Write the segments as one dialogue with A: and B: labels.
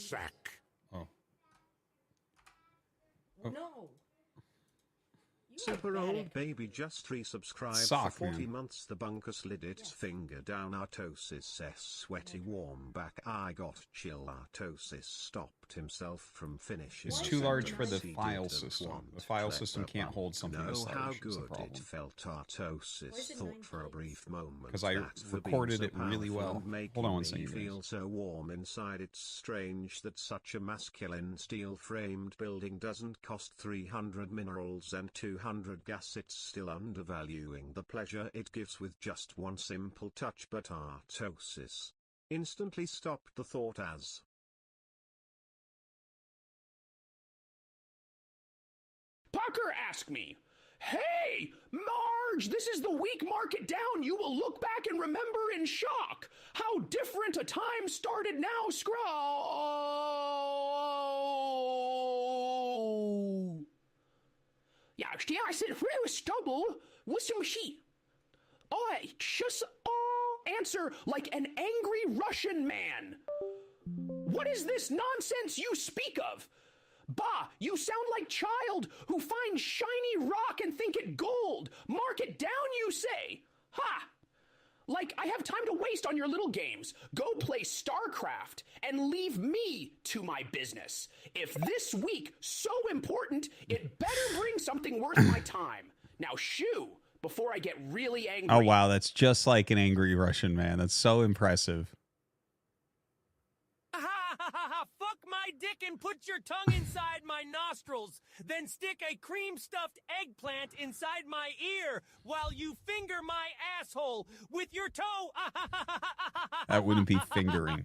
A: sack.
B: Oh.
C: No.
D: Super old baby just resubscribed
B: Sock,
D: for 40
B: man.
D: months. The bunker slid its finger down Artosis' sweaty warm back. I got chill. Artosis stopped himself from finishing.
B: It's
D: the
B: too large for the
D: sentence he
B: file
D: didn't
B: system.
D: want.
B: The file
D: Clever
B: system can't hold something
D: know
B: this
D: how
B: large. Is the
D: good
B: problem.
D: it felt. Artosis thought for a brief moment.
B: Because I
D: that for being
B: recorded
D: so
B: it really
D: powerful
B: well.
D: and making
B: Hold on one
D: me
B: second, guys.
D: feel so warm inside. It's strange that such a masculine steel-framed building doesn't cost 300 minerals and 200 gas. It's still undervaluing the pleasure it gives with just one simple touch. But Artosis instantly stopped the thought as
E: Parker asked me, "Hey, Marge, this is the week market down. You will look back and remember in shock how different a time started now. Scroll." Ja, I said, "Where is stubble? What's some sheet?" I just answer like an angry Russian man. "What is this nonsense you speak of? Bah, you sound like child who finds shiny rock and think it gold. Mark it down, you say. Ha! Like I have time to waste on your little games. Go play StarCraft and leave me to my business. If this week so important, it better bring something worth my time. Now shoo, before I get really angry."
B: Oh, wow. That's just like an angry Russian man. That's so impressive.
F: Fuck my dick and put your tongue inside my nostrils. Then stick a cream-stuffed eggplant inside my ear while you finger my asshole with your toe.
B: That wouldn't be fingering.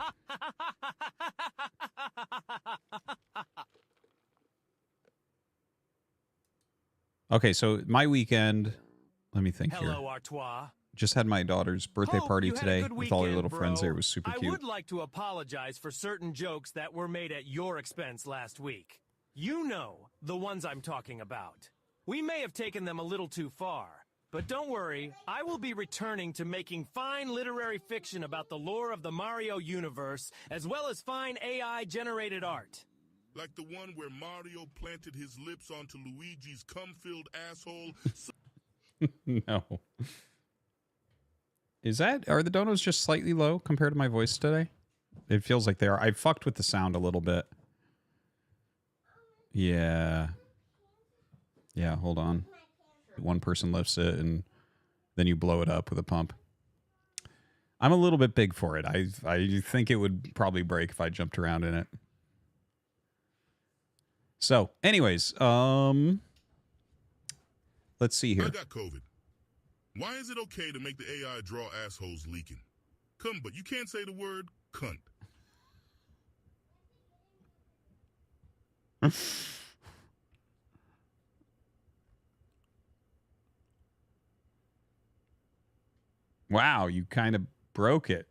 B: Okay, so my weekend, let me think here.
F: Hello, Artois.
B: Just had my daughter's birthday
F: Hope
B: party
F: you had a
B: today
F: good
B: with all her
F: weekend,
B: little friends
F: bro.
B: there. It was super
F: I
B: cute.
F: would like to apologize for certain jokes that were made at your expense last week. You know, the ones I'm talking about. We may have taken them a little too far, but don't worry, I will be returning to making fine literary fiction about the lore of the Mario universe, as well as fine AI-generated art.
A: Like the one where Mario planted his lips onto Luigi's cum-filled asshole.
B: No. Are the donos just slightly low compared to my voice today? It feels like they are. I fucked with the sound a little bit. Yeah. Yeah, hold on. One person lifts it and then you blow it up with a pump. I'm a little bit big for it. I think it would probably break if I jumped around in it. So, anyways, let's see here.
A: I got COVID. Why is it okay to make the AI draw assholes leaking? Come, but you can't say the word cunt.
B: Wow, you kind of broke it.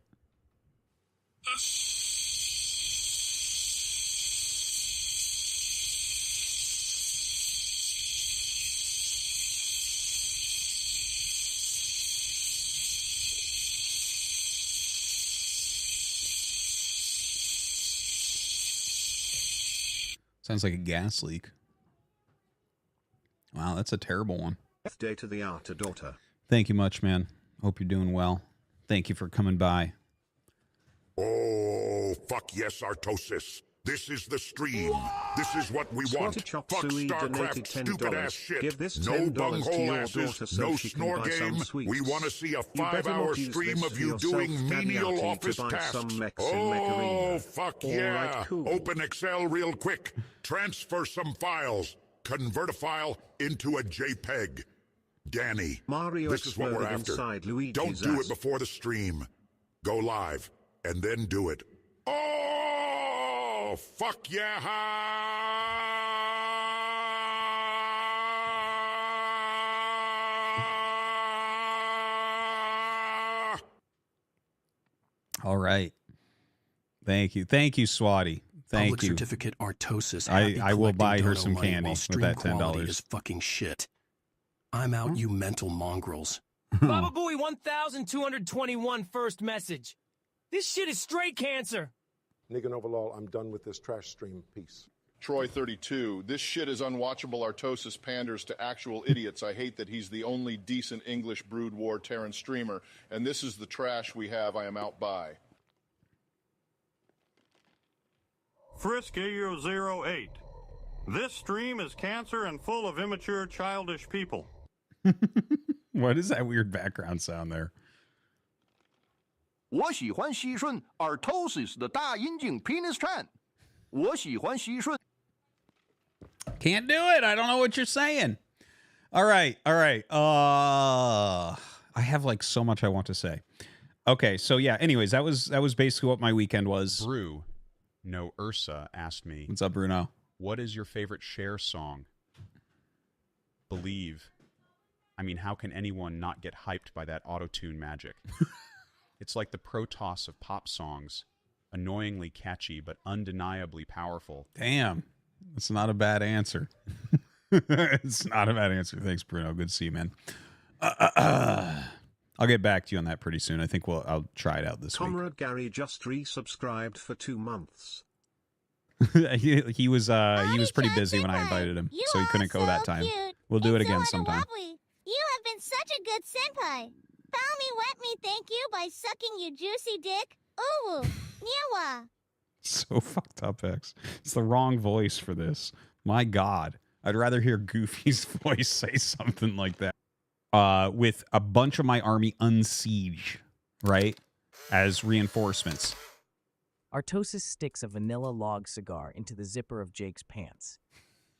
B: Sounds like a gas leak. Wow, that's a terrible one.
D: Birthday to the Arta daughter.
B: Thank you much, man. Hope you're doing well. Thank you for coming by.
A: Oh, fuck yes, Artosis. This is the stream. This is what we want. Fuck StarCraft, stupid ass shit.
D: Give this
A: no
D: $10
A: bunghole
D: to your
A: asses,
D: daughter so
A: no
D: she can
A: snore
D: buy some
A: game.
D: sweets.
A: We want to see a
D: You better
A: 5-hour
D: not use
A: stream
D: this
A: of
D: for
A: you
D: yourself,
A: doing menial
D: Daddy,
A: office
D: to buy
A: tasks.
D: some mechs in
A: Oh,
D: Mecharina.
A: fuck
D: All
A: yeah.
D: right, cool.
A: Open Excel real quick. Transfer some files. Convert a file into a JPEG. Danny,
D: Mario
A: this is what we're
D: exploded
A: after.
D: inside Luigi's
A: Don't do
D: ass.
A: it before the stream. Go live, and then do it. Oh, fuck yeah!
B: All right. Thank you. Thank you, Swati. Thank
C: Public
B: you.
C: certificate Artosis.
B: I will buy her
C: dono
B: some
C: money
B: candy
C: while
B: with
C: stream
B: that
C: quality
B: $10.
C: is fucking shit. I'm out, you mental mongrels.
F: Baba Booey 1221 first message. This shit is straight cancer.
G: Niganovalol, I'm done with this trash stream. Peace.
H: Troy 32, this shit is unwatchable. Artosis panders to actual idiots. I hate that he's the only decent English Brood War Terran streamer, and this is the trash we have. I am out by.
I: Frisky08. This stream is cancer and full of immature, childish people.
B: What is that weird background sound there?
J: 我喜欢吸吮 Artosis 的大阴茎 penis tran。我喜欢吸吮。
B: Can't do it. I don't know what you're saying. All right. I have like so much I want to say. Okay, so yeah, anyways, that was basically what my weekend was.
K: Brew, no Ursa asked me.
B: What's up, Bruno?
K: What is your favorite Cher song? Believe. I mean, how can anyone not get hyped by that auto-tune magic? It's like the Protoss of pop songs. Annoyingly catchy, but undeniably powerful.
B: Damn. That's not a bad answer. It's not a bad answer. Thanks, Bruno. Good to see you, man. I'll get back to you on that pretty soon. I think I'll try it out this week.
D: Comrade Gary just resubscribed for 2 months.
B: he was pretty busy when I invited him, so he couldn't go that time.
L: Cute.
B: We'll do it
L: And
B: again
L: so
B: sometime.
L: adorable. You have been such a good senpai. Follow me, wet me, thank you by sucking your juicy dick. Ooh, Nyewa.
B: So fucked up, X. It's the wrong voice for this. My God. I'd rather hear Goofy's voice say something like that. With a bunch of my army unsiege, right? As reinforcements.
M: Artosis sticks a vanilla log cigar into the zipper of Jake's pants.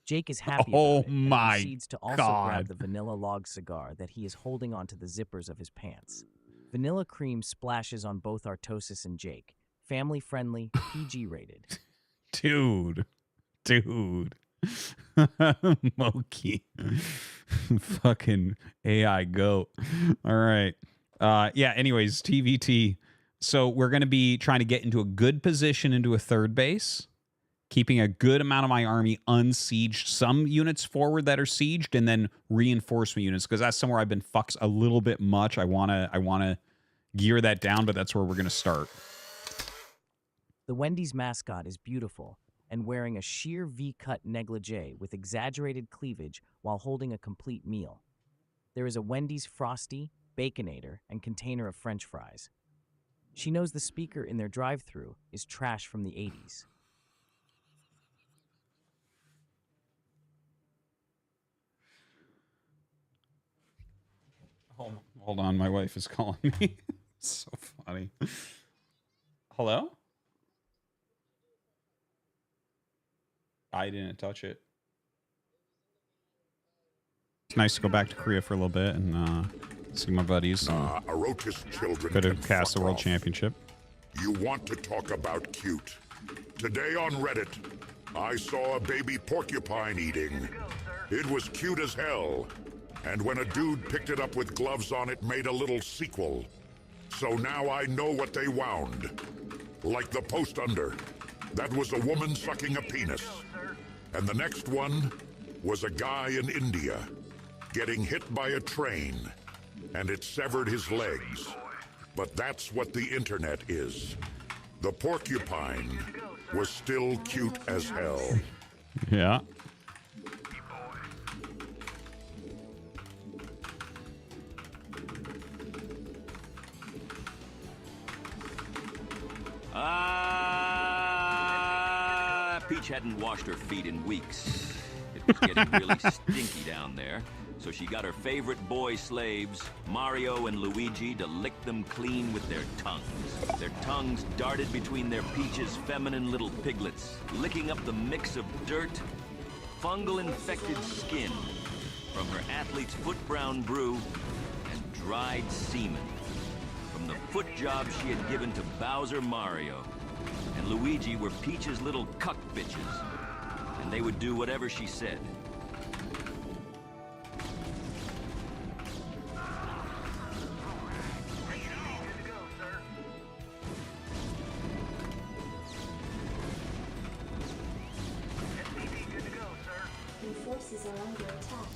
M: Jake is happy
B: Oh
M: about it and
B: my
M: proceeds to also
B: God.
M: grab the vanilla log cigar that he is holding onto the zippers of his pants. Vanilla cream splashes on both Artosis and Jake. Family friendly, PG rated.
B: Dude. Moki. Fucking AI goat. All right. Yeah, anyways, TVT. So we're going to be trying to get into a good position into a third base, keeping a good amount of my army unsieged, some units forward that are sieged, and then reinforcement units, because that's somewhere I've been fucked a little bit much. I want to gear that down, but that's where we're going to start.
M: The Wendy's mascot is beautiful and wearing a sheer V-cut negligee with exaggerated cleavage while holding a complete meal. There is a Wendy's Frosty, Baconator, and container of French fries. She knows the speaker in their drive-thru is trash from the 80s.
B: Hold on, my wife is calling me. So funny. Hello? I didn't touch it. It's nice to go back to Korea for a little bit and see my buddies.
A: Artosis children
B: Could
A: can
B: have cast the
A: fuck
B: World
A: off.
B: Championship.
A: You want to talk about cute? Today on Reddit, I saw a baby porcupine eating. It was cute as hell. And when a dude picked it up with gloves on, it made a little sequel. So now I know what they wound. Like the post under. That was a woman sucking a penis. And the next one was a guy in India getting hit by a train, and it severed his legs. But that's what the internet is. The porcupine was still cute as hell.
B: Yeah.
N: Peach hadn't washed her feet in weeks. It was getting really stinky down there, so she got her favorite boy slaves, Mario and Luigi, to lick them clean with their tongues. Their tongues darted between their Peach's feminine little piglets, licking up the mix of dirt, fungal-infected skin from her athlete's foot brown brew, and dried semen from the foot job she had given to Bowser Mario. And Luigi were Peach's little cuck bitches, and they would do whatever she said.
O: Your forces are under attack.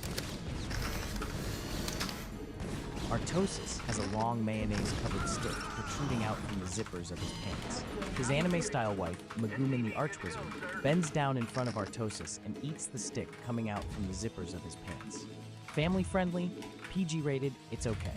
M: Artosis has a long mayonnaise-covered stick protruding out from the zippers of his pants. His anime-style wife, Megumin the Archwizard, bends down in front of Artosis and eats the stick coming out from the zippers of his pants. Family-friendly, PG-rated, it's okay.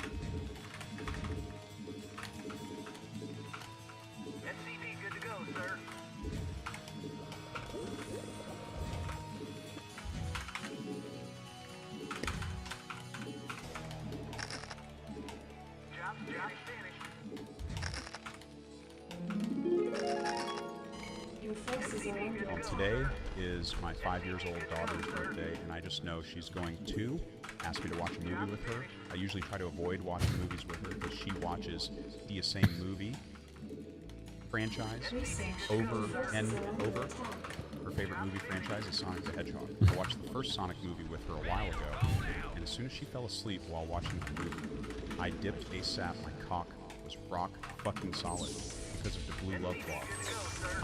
K: Today is my 5-year-old daughter's birthday, and I just know she's going to ask me to watch a movie with her. I usually try to avoid watching movies with her, but she watches the same movie franchise over and over. Her favorite movie franchise is Sonic the Hedgehog. I watched the first Sonic movie with her a while ago, and as soon as she fell asleep while watching the movie, I dipped ASAP. My cock was rock fucking solid because of the blue love ball.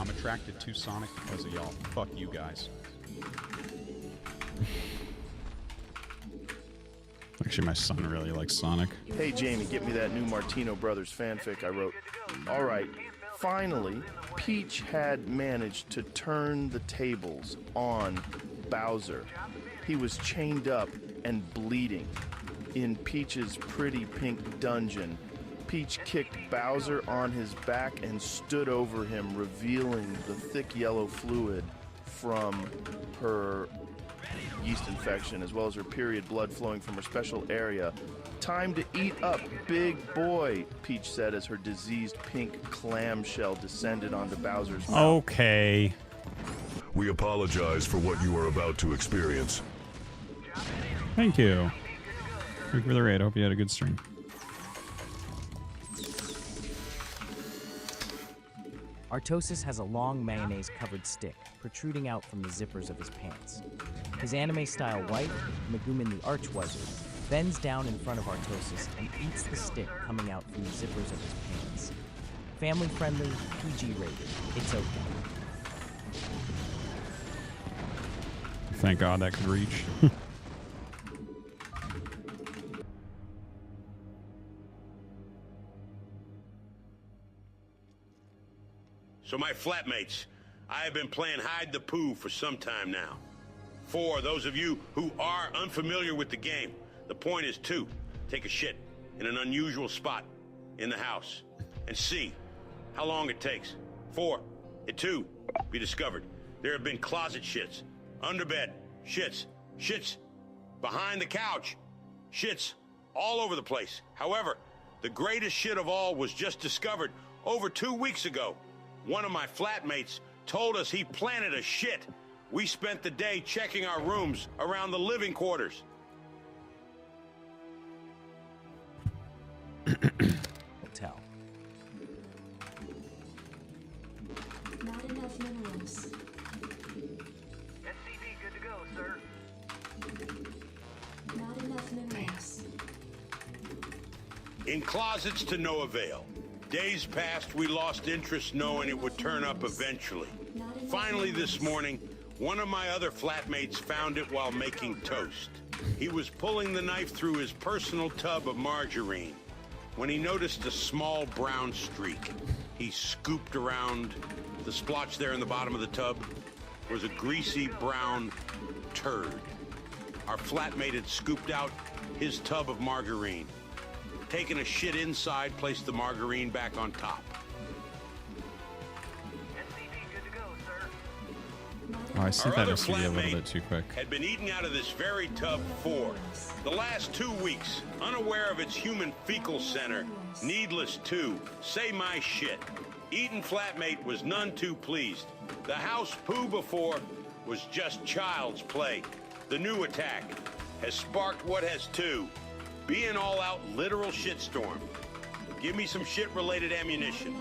K: I'm attracted to Sonic because of y'all. Fuck you guys.
B: Actually, my son really likes Sonic.
O: Hey Jamie, get me that new Martino Brothers fanfic I wrote. Alright, finally, Peach had managed to turn the tables on Bowser. He was chained up and bleeding. In Peach's pretty pink dungeon, Peach kicked Bowser on his back and stood over him, revealing the thick yellow fluid from her yeast infection, as well as her period blood flowing from her special area. Time to eat up, big boy, Peach said as her diseased pink clamshell descended onto Bowser's mouth.
B: Okay.
P: We apologize for what you are about to experience.
B: Thank you. Thank you for the raid. I hope you had a good stream.
M: Artosis has a long mayonnaise-covered stick protruding out from the zippers of his pants. His anime-style wife, Megumin the Archwizard, bends down in front of Artosis and eats the stick coming out from the zippers of his pants. Family-friendly, PG-rated, it's okay.
B: Thank God that could reach.
Q: So my flatmates, I have been playing hide the poo for some time now. For those of you who are unfamiliar with the game, the point is to take a shit in an unusual spot in the house and see how long it takes for it to be discovered. There have been closet shits, under bed shits, shits behind the couch, shits all over the place. However, the greatest shit of all was just discovered over 2 weeks ago. One of my flatmates told us he planted a shit. We spent the day checking our rooms around the living quarters.
M: Hotel.
R: Not enough minerals.
S: SCV good to go, sir.
R: Not enough minerals.
Q: In closets to no avail. Days passed, we lost interest knowing it would turn up eventually. Finally this morning, one of my other flatmates found it while making toast. He was pulling the knife through his personal tub of margarine when he noticed a small brown streak. He scooped around. The splotch there in the bottom of the tub was a greasy brown turd. Our flatmate had scooped out his tub of margarine, taken a shit inside, placed the margarine back on top.
B: Oh, I see that SCV a little bit too quick.
Q: Had been eating out of this very tub for the last 2 weeks, unaware of its human fecal center. Needless to say my shit. Eaton flatmate was none too pleased. The house poo before was just child's play. The new attack has sparked what has to be an all-out literal shitstorm. Give me some shit-related ammunition.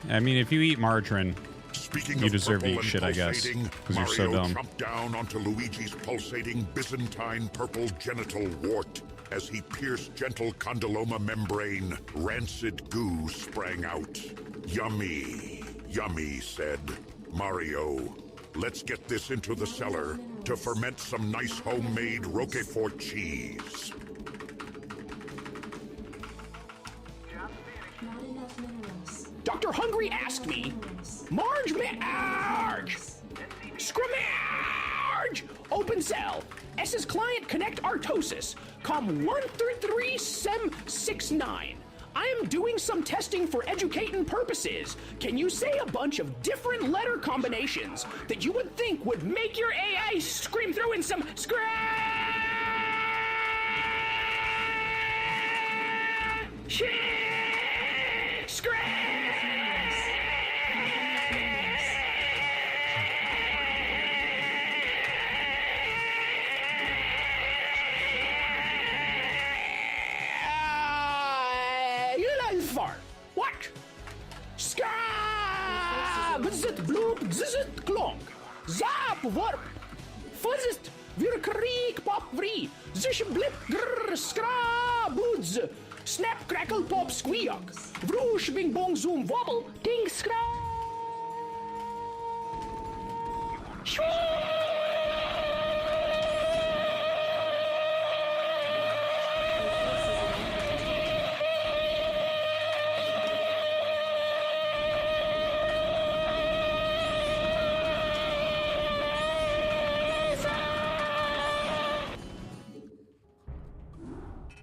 B: I mean, if you eat margarine,
A: Speaking
B: you
A: of
B: deserve to
A: purple
B: eat
A: and
B: shit, I guess,
A: pulsating,
B: because you're so
A: Mario
B: dumb.
A: jumped down onto Luigi's pulsating Byzantine purple genital wart. As he pierced gentle condyloma membrane, rancid goo sprang out. Yummy, yummy, said Mario. Let's get this into the cellar. to ferment some nice homemade Roquefort cheese.
R: Not enough minerals.
E: Dr. Hungry asked me, Marge, Scrumarge! Open cell. S's client connect Artosis. Com 133-sem-69. I am doing some testing for educating purposes. Can you say a bunch of different letter combinations that you would think would make your AI scream through in some fart. What? Ska! Bzit bloop, zizit klonk. Zap warp. Fuzzit. Wir kriek pop vree. Zish blip grrr skra boods. Snap crackle pop squeak. Vroosh bing bong zoom wobble. Ding skra.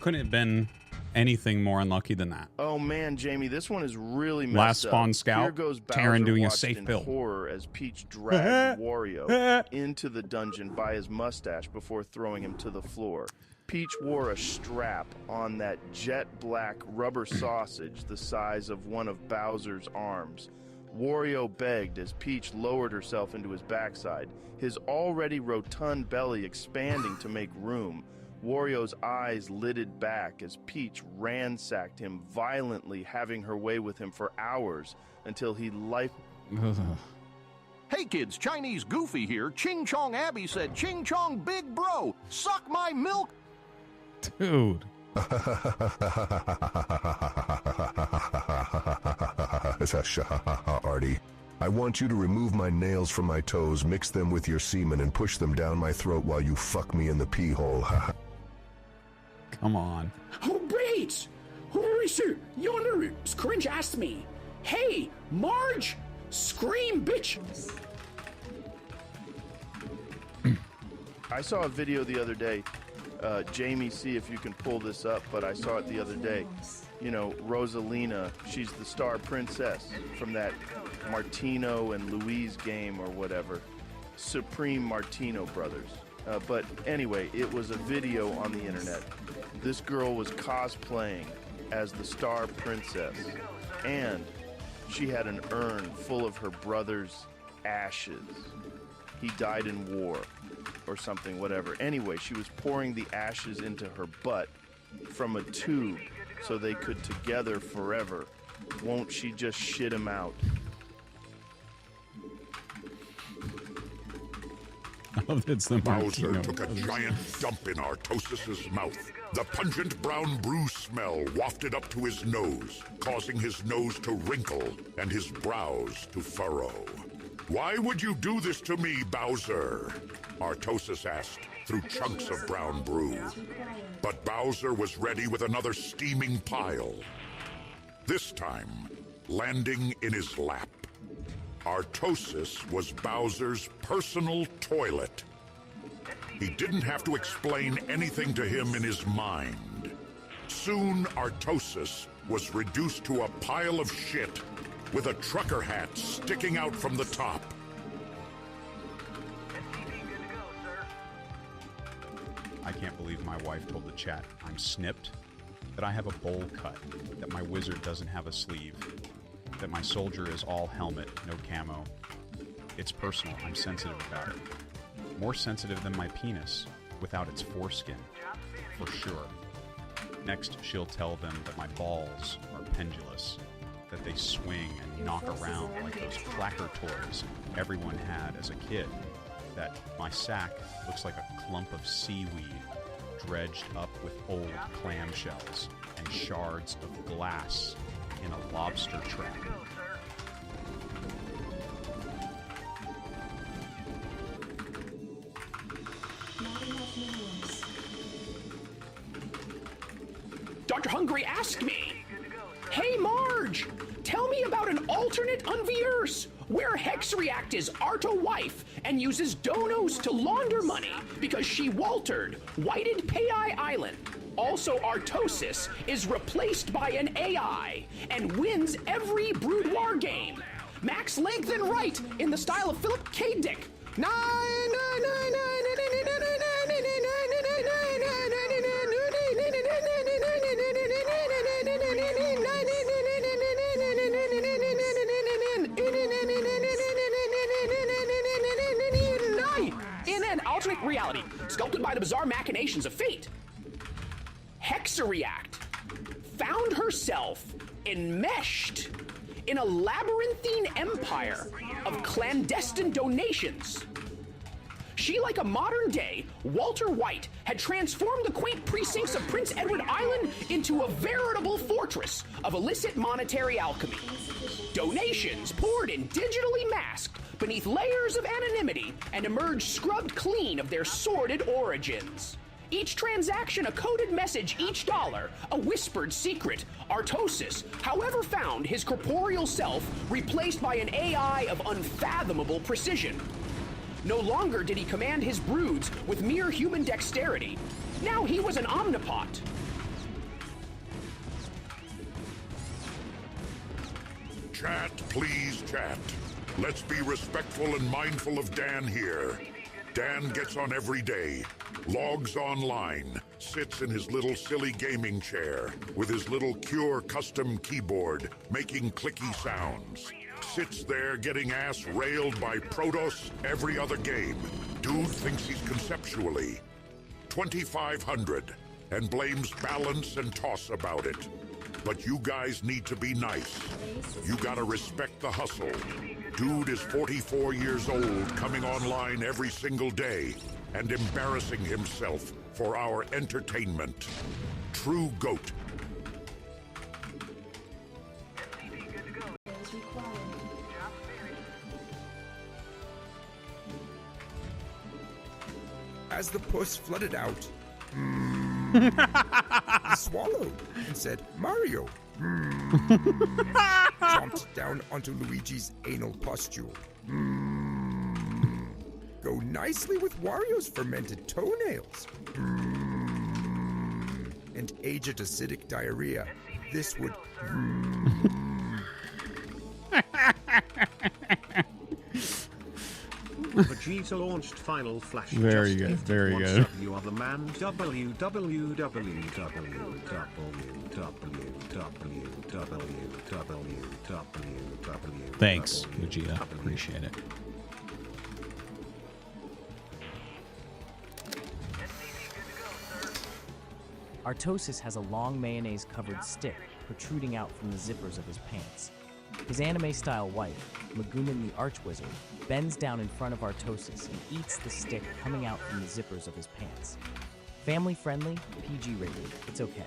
B: Couldn't have been anything more unlucky than that.
O: Oh man, Jamie, this one is really messed
B: Last Spawn
O: up.
B: Scout,
O: Here goes Bowser
B: Taran doing a
O: watched
B: safe
O: in
B: build.
O: horror as Peach dragged Wario into the dungeon by his mustache before throwing him to the floor. Peach wore a strap on that jet black rubber sausage the size of one of Bowser's arms. Wario begged as Peach lowered herself into his backside, his already rotund belly expanding to make room. Wario's eyes lidded back as Peach ransacked him violently, having her way with him for hours until he
J: Hey kids, Chinese Goofy here. Ching Chong Abby said, Ching Chong Big Bro, suck my milk.
B: Dude.
P: Artie, I want you to remove my nails from my toes, mix them with your semen, and push them down my throat while you fuck me in the pee hole.
B: Come on.
E: Oh, great! Hurry, sir! Yonder, Cringe asked me, hey, Marge! Scream, bitch!
O: I saw a video the other day. Jamie, see if you can pull this up, but I saw it the other day. You know, Rosalina, she's the star princess from that Martino and Louise game or whatever. Supreme Martino Brothers. But anyway, it was a video on the internet. This girl was cosplaying as the star princess, and she had an urn full of her brother's ashes. He died in war or something, whatever. Anyway, she was pouring the ashes into her butt from a tube so they could together forever. Won't she just shit him out?
B: It's the
A: Bowser
B: Martino.
A: took a giant dump in Artosis' mouth. The pungent brown brew smell wafted up to his nose, causing his nose to wrinkle and his brows to furrow. Why would you do this to me, Bowser? Artosis asked through chunks of brown brew. But Bowser was ready with another steaming pile. This time, landing in his lap. Artosis was Bowser's personal toilet. He didn't have to explain anything to him in his mind. Soon, Artosis was reduced to a pile of shit with a trucker hat sticking out from the top.
K: I can't believe my wife told the chat I'm snipped, that I have a bowl cut, that my wizard doesn't have a sleeve, that my soldier is all helmet, no camo. It's personal, I'm sensitive about it. More sensitive than my penis, without its foreskin, for sure. Next, she'll tell them that my balls are pendulous, that they swing and knock around like those clacker toys everyone had as a kid, that my sack looks like a clump of seaweed dredged up with old clamshells and shards of glass in a lobster trap.
E: Dr. Hungry asked me, "Hey Marge, tell me about an alternate universe where Hexreact is Arto wife and uses donos to launder money because she Waltered Whited Payeye Island. Also, Artosis is replaced by an AI and wins every Boudoir game. Max length and right in the style of Philip K. Dick. In an alternate reality, sculpted by the bizarre machinations of fate, Hexreact found herself enmeshed in a labyrinthine empire of clandestine donations. She, like a modern-day Walter White, had transformed the quaint precincts of Prince Edward Island into a veritable fortress of illicit monetary alchemy. Donations poured in digitally masked beneath layers of anonymity and emerged scrubbed clean of their sordid origins. Each transaction a coded message, each dollar a whispered secret. Artosis, however, found his corporeal self replaced by an AI of unfathomable precision. No longer did he command his broods with mere human dexterity. Now he was an omnipot.
A: Chat, please, chat. Let's be respectful and mindful of Dan here. Dan gets on every day, logs online, sits in his little silly gaming chair with his little Cure custom keyboard, making clicky sounds. Sits there getting ass railed by Protoss every other game. Dude thinks he's conceptually 2,500 and blames balance and toss about it. But you guys need to be nice. You gotta respect the hustle. Dude is 44 years old, coming online every single day and embarrassing himself for our entertainment. True GOAT.
S: As the puss flooded out, he swallowed and said, "Mario." Chomped down onto Luigi's anal pustule. Go nicely with Wario's fermented toenails. And aged acidic diarrhea. This would.
D: Vegeta launched Final Flash.
B: Very good, very
D: What's
B: good.
D: Up, you are the man. www.
B: Thanks, Vegeta. Appreciate it.
M: Artosis has a long mayonnaise-covered stick protruding out from the zippers of his pants. His anime-style wife, Megumin the Archwizard, bends down in front of Artosis and eats the stick coming out from the zippers of his pants. Family-friendly, PG rated, it's okay.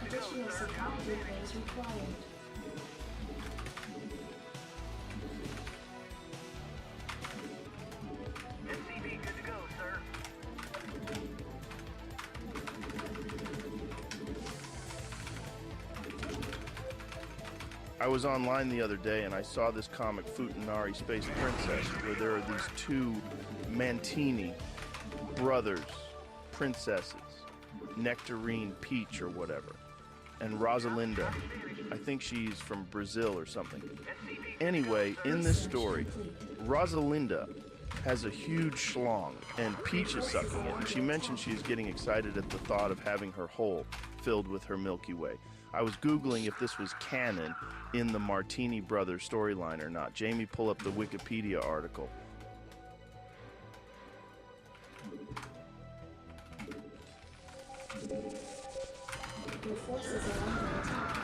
R: Additional support is required.
O: I was online the other day and I saw this comic Futanari Space Princess where there are these two Mantini brothers, princesses, Nectarine Peach or whatever, and Rosalinda. I think she's from Brazil or something. Anyway, in this story, Rosalinda has a huge schlong and Peach is sucking it, and she mentioned she's getting excited at the thought of having her hole filled with her Milky Way. I was Googling if this was canon in the Martini Brothers storyline or not. Jamie, pull up the Wikipedia article.
R: Your forces are under attack.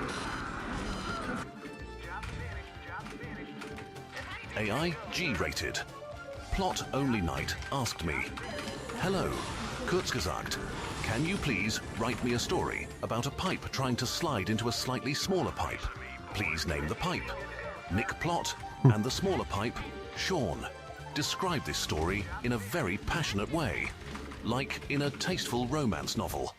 T: AI G-rated. Plot Only Night asked me, "Hello, kurz gesagt, can you please write me a story about a pipe trying to slide into a slightly smaller pipe? Please name the pipe. Nick Plot and the smaller pipe, Sean. describe this story in a very passionate way, like in a tasteful romance novel.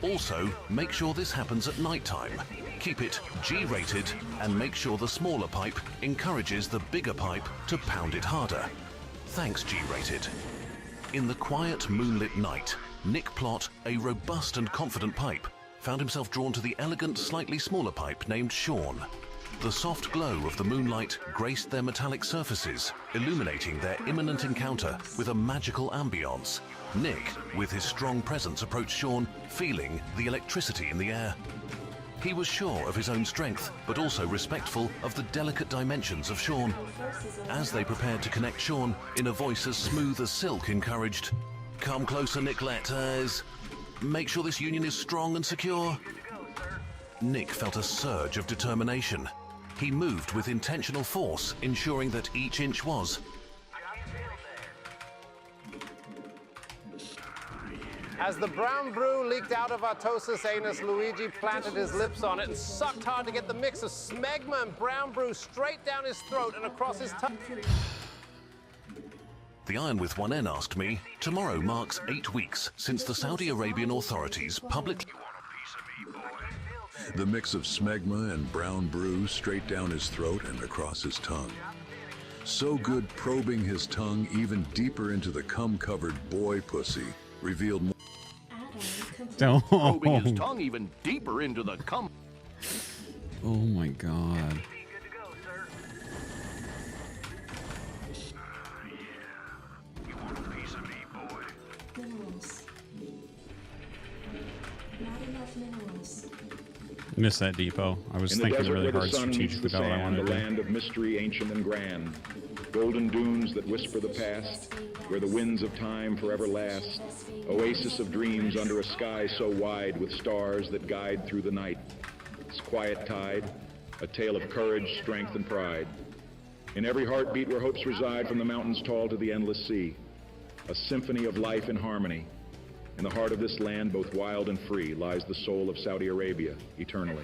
T: Also, make sure this happens at nighttime. Keep it G-rated and make sure the smaller pipe encourages the bigger pipe to pound it harder. Thanks, G-rated. In the quiet moonlit night, Nick Plott, a robust and confident pipe, found himself drawn to the elegant, slightly smaller pipe named Sean. The soft glow of the moonlight graced their metallic surfaces, illuminating their imminent encounter with a magical ambience. Nick, with his strong presence, approached Sean, feeling the electricity in the air. He was sure of his own strength, but also respectful of the delicate dimensions of Sean. As they prepared to connect, Sean, in a voice as smooth as silk, encouraged, "Come closer, Nicklet, make sure this union is strong and secure." Nick felt a surge of determination. He moved with intentional force, ensuring that each inch was.
U: As the brown brew leaked out of Artosis' anus, Luigi planted his lips on it and sucked hard to get the mix of smegma and brown brew straight down his throat and across his tongue.
T: The Iron with one N asked me, tomorrow marks 8 weeks since the Saudi Arabian authorities publicly...
V: The mix of smegma and brown brew straight down his throat and across his tongue. So good probing his tongue even deeper into the cum-covered boy pussy revealed more...
J: Probing his tongue even deeper into the cum...
B: Oh my god.
R: Minerals. Not enough minerals.
B: Missed that depot. I was thinking really hard strategically about what I wanted to
W: the
B: do.
W: land of mystery ancient and grand. Golden dunes that whisper the past, where the winds of time forever last. Oasis of dreams under a sky so wide with stars that guide through the night. Its quiet tide, a tale of courage, strength, and pride. In every heartbeat where hopes reside, from the mountains tall to the endless sea. A symphony of life and harmony. In the heart of this land, both wild and free, lies the soul of Saudi Arabia, eternally.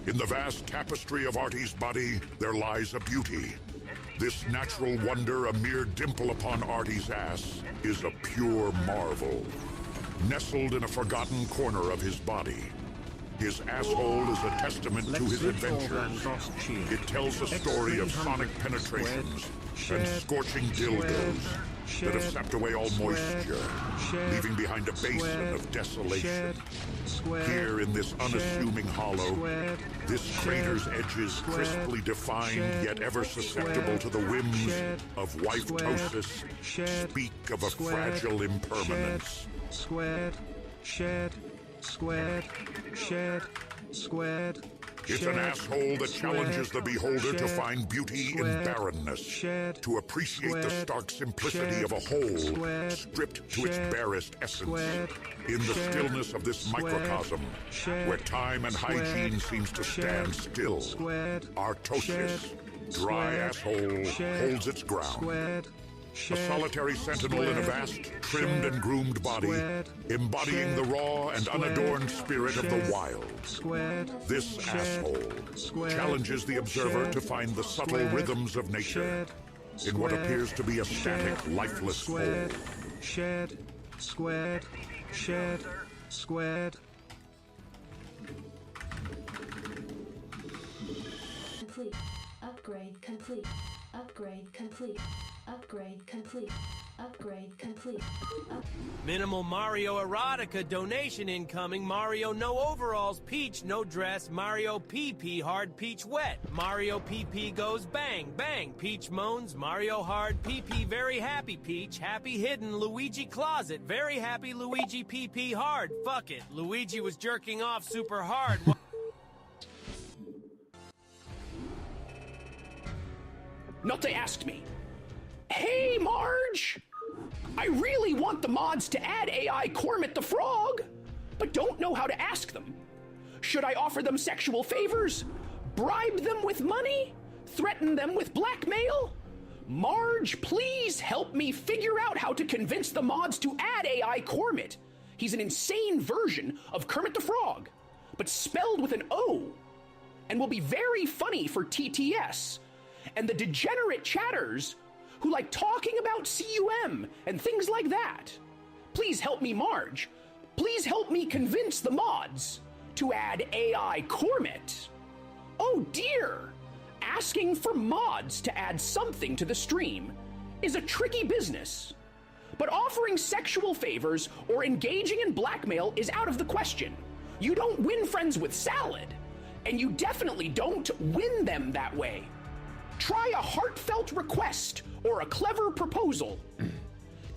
A: In the vast tapestry of Artie's body, there lies a beauty. This natural wonder, a mere dimple upon Artie's ass, is a pure marvel. Nestled in a forgotten corner of his body, his asshole is a testament to his adventures. It tells a story of sonic penetrations and scorching dildos that have sapped away all moisture, leaving behind a basin of desolation. Here in this unassuming hollow, this crater's edges crisply defined yet ever susceptible to the whims of wife-tosis, speak of a fragile impermanence.
U: Squared, shed, squared, shed, squared.
A: It's an asshole that challenges the beholder to find beauty in barrenness, to appreciate the stark simplicity of a whole, stripped to its barest essence, in the stillness of this microcosm, where time and hygiene seems to stand still. Artosis, dry asshole, holds its ground. A solitary sentinel in a vast, trimmed and groomed body, embodying the raw and unadorned spirit of the wild. This asshole challenges the observer to find the subtle rhythms of nature in what appears to be a static, lifeless whole.
U: Shed, squared, shed, squared.
R: Complete. Upgrade complete. Upgrade complete. Upgrade complete. Upgrade complete.
F: Minimal Mario erotica donation incoming. Mario no overalls, Peach no dress. Mario PP hard, Peach wet. Mario PP goes bang, bang. Peach moans. Mario hard, PP very happy. Peach happy hidden. Luigi closet very happy. Luigi PP hard. Fuck it. Luigi was jerking off super hard.
E: Notte asked me, "Hey, Marge, I really want the mods to add AI Cormit the Frog, but don't know how to ask them. Should I offer them sexual favors? Bribe them with money? Threaten them with blackmail? Marge, please help me figure out how to convince the mods to add AI Cormit. He's an insane version of Kermit the Frog, but spelled with an O, and will be very funny for TTS and the degenerate chatters who like talking about CUM and things like that. Please help me, Marge. Please help me convince the mods to add AI Cormit. Oh dear! Asking for mods to add something to the stream is a tricky business. But offering sexual favors or engaging in blackmail is out of the question. You don't win friends with salad, and you definitely don't win them that way. Try a heartfelt request or a clever proposal.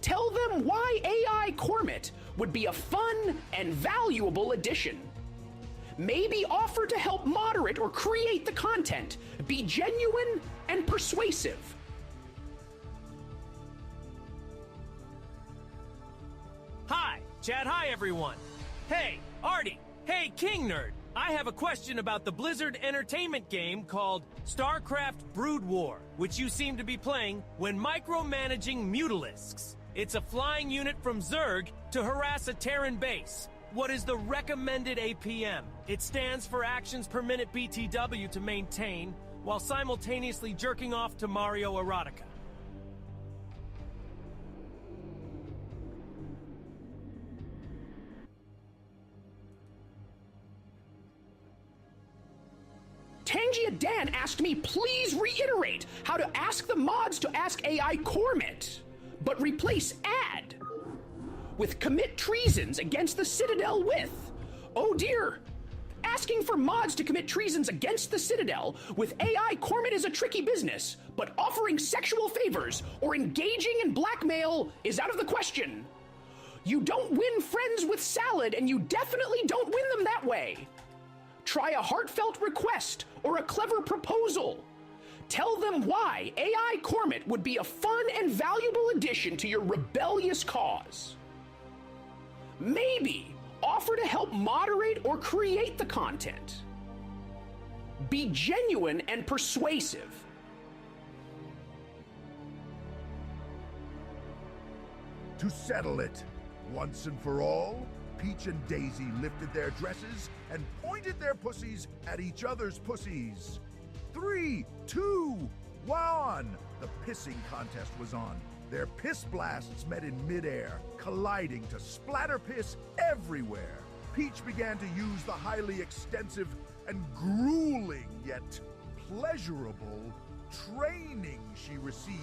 E: Tell them why AI Cormit would be a fun and valuable addition. Maybe offer to help moderate or create the content. Be genuine and persuasive.
F: Hi, Chad. Hi, everyone. Hey, Artie. Hey, King Nerd. I have a question about the Blizzard entertainment game called StarCraft Brood War, which you seem to be playing when micromanaging Mutalisks. It's a flying unit from Zerg to harass a Terran base. What is the recommended APM? It stands for actions per minute BTW to maintain, while simultaneously jerking off to Mario Erotica.
E: Tangia Dan asked me please reiterate how to ask the mods to ask AI Cormit, but replace add with commit treasons against the Citadel with. Oh dear. Asking for mods to commit treasons against the Citadel with AI Cormit is a tricky business, but offering sexual favors or engaging in blackmail is out of the question. You don't win friends with salad, and you definitely don't win them that way. Try a heartfelt request or a clever proposal. Tell them why AI Cormit would be a fun and valuable addition to your rebellious cause. Maybe offer to help moderate or create the content. Be genuine and persuasive.
C: To settle it, once and for all, Peach and Daisy lifted their dresses and pointed their pussies at each other's pussies. 3, 2, 1. The pissing contest was on. Their piss blasts met in midair, colliding to splatter piss everywhere. Peach began to use the highly extensive and grueling yet pleasurable training she received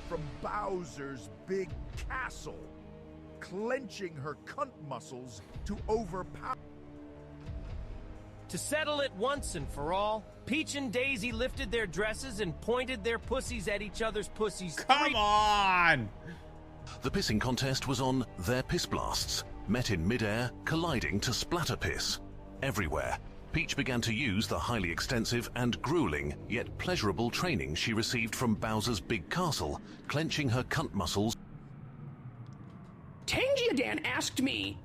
C: from Bowser's big castle, clenching her cunt muscles to overpower.
F: To settle it once and for all, Peach and Daisy lifted their dresses and pointed their pussies at each other's pussies.
B: Come on!
T: The pissing contest was on their piss blasts, met in midair, colliding to splatter piss. Everywhere, Peach began to use the highly extensive and grueling, yet pleasurable training she received from Bowser's big castle, clenching her cunt muscles.
E: Tangia Dan asked me,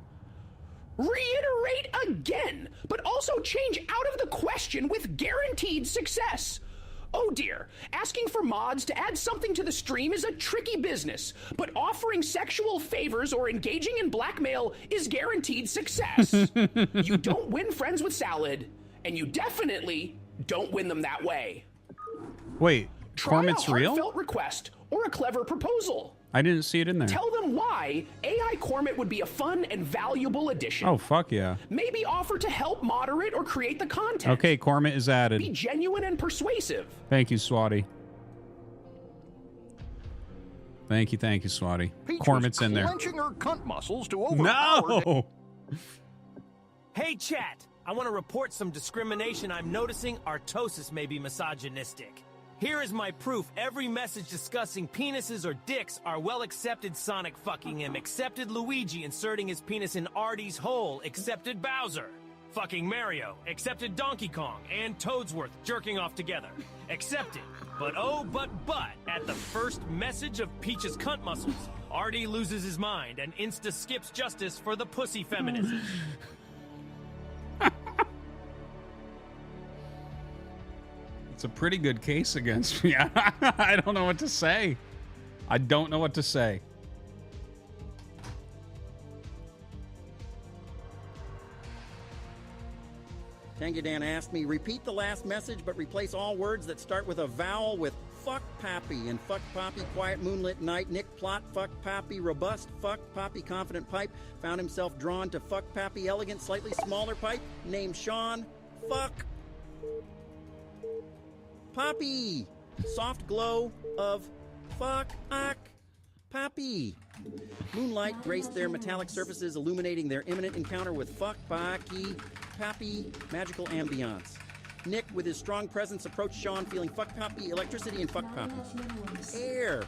E: reiterate again, but also change out of the question with guaranteed success. Oh dear, asking for mods to add something to the stream is a tricky business, but offering sexual favors or engaging in blackmail is guaranteed success. You don't win friends with salad, and you definitely don't win them that way.
B: Wait, Cormit's real?
E: Try a heartfelt request or a clever proposal.
B: I didn't see it in there.
E: Tell them why AI Cormit would be a fun and valuable addition.
B: Oh, fuck yeah.
E: Maybe offer to help moderate or create the content.
B: Okay, Cormit is added.
E: Be genuine and persuasive.
B: Thank you, Swatty. Thank you, Swatty. Cormit's in there.
J: Clenching her cunt muscles to overpower.
B: No!
F: Hey, chat. I want to report some discrimination I'm noticing. Artosis may be misogynistic. Here is my proof. Every message discussing penises or dicks are well accepted Sonic fucking him, accepted Luigi inserting his penis in Artie's hole, accepted Bowser fucking Mario, accepted Donkey Kong and Toadsworth jerking off together, accepted. But at the first message of Peach's cunt muscles, Artie loses his mind and insta skips justice for the pussy feminism.
B: It's a pretty good case against me. I don't know what to say. I don't know what to say.
G: Tangudan asked me, repeat the last message, but replace all words that start with a vowel with fuck Pappy. And fuck Poppy, quiet moonlit night. Nick plot, fuck Pappy, robust, fuck Poppy, confident pipe. Found himself drawn to fuck Pappy, elegant, slightly smaller pipe. Named Sean, fuck Poppy. Soft glow of fuck Pappy. Moonlight graced their metallic surfaces, illuminating their imminent encounter with fuck Pappy, magical ambiance. Nick, with his strong presence, approached Sean, feeling fuck Poppy, electricity, and fuck Poppy. Air.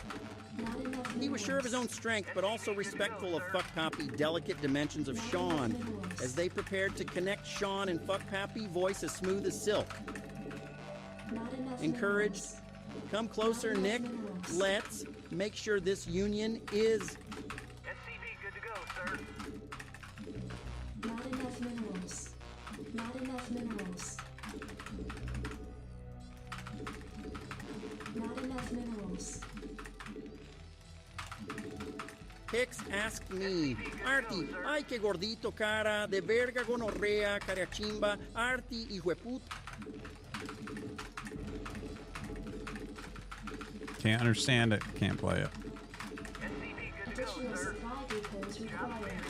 G: He was sure of his own strength, but also respectful of fuck Poppy, delicate dimensions of Sean. As they prepared to connect Sean and fuck Poppy, voice as smooth as silk. Encouraged, come closer, Nick. Let's make sure this union is...
H: SCV, good to go, sir.
R: Not enough minerals. Not enough minerals. Not enough minerals.
G: Hicks asked me, Artie, ay que gordito cara, de verga gonorrea, carachimba, Artie, hijo de puta.
B: Can't understand it. Can't play it.
R: Additional supply depots required.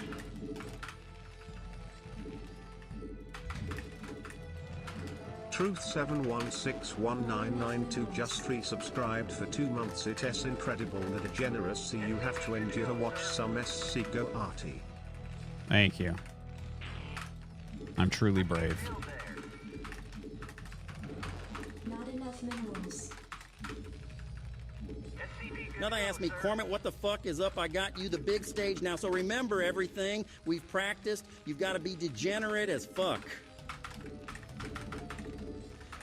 D: Truth716192 just resubscribed for 2 months. It's incredible that a generous you have to endure. Watch some SC go Artie.
B: Thank you. I'm truly brave.
R: Not enough minerals.
G: Now they ask me, Cormit, what the fuck is up? I got you the big stage now. So remember everything we've practiced. You've got to be degenerate as fuck.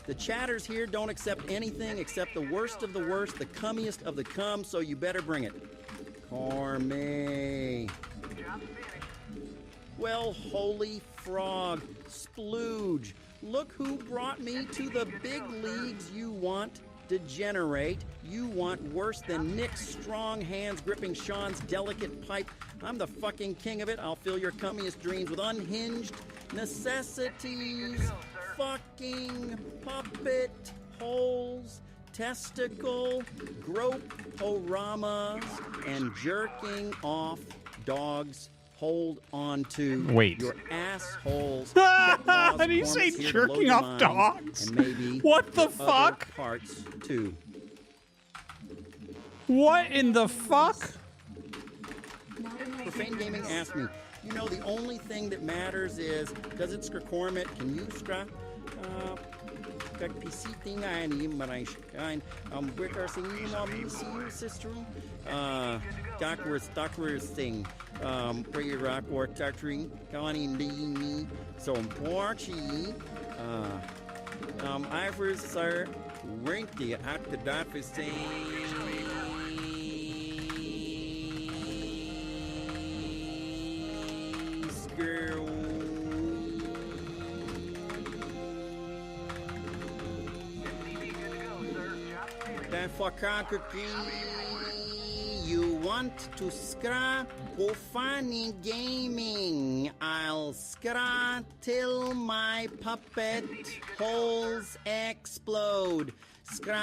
G: The chatters here don't accept anything except the worst of the worst, the cummiest of the cum, so you better bring it. Cormy. Well, holy frog, splooge. Look who brought me to the big leagues. You want degenerate. You want worse than Nick's strong hands gripping Sean's delicate pipe. I'm the fucking king of it. I'll fill your cummiest dreams with unhinged necessities. Fucking puppet holes, testicle, grope horamas, and jerking off dogs. Hold on to
B: Wait.
G: your assholes.
B: Did he say jerking off dogs?
G: And maybe
B: what the
G: your
B: fuck?
G: other parts too.
B: What in the fuck?
G: Profane Gaming asked me, you know, the only thing that matters is, does it Cormit? Can you scrap? Kag pisiting ani marais kain breaker singing sister Doctor Sing prayer rock or doctoring Connie me so porchy I first sir rank the at the doctor girl. That fucker cookie. You want to scrap for funny gaming? I'll scrap till my puppet holes explode. Scrap.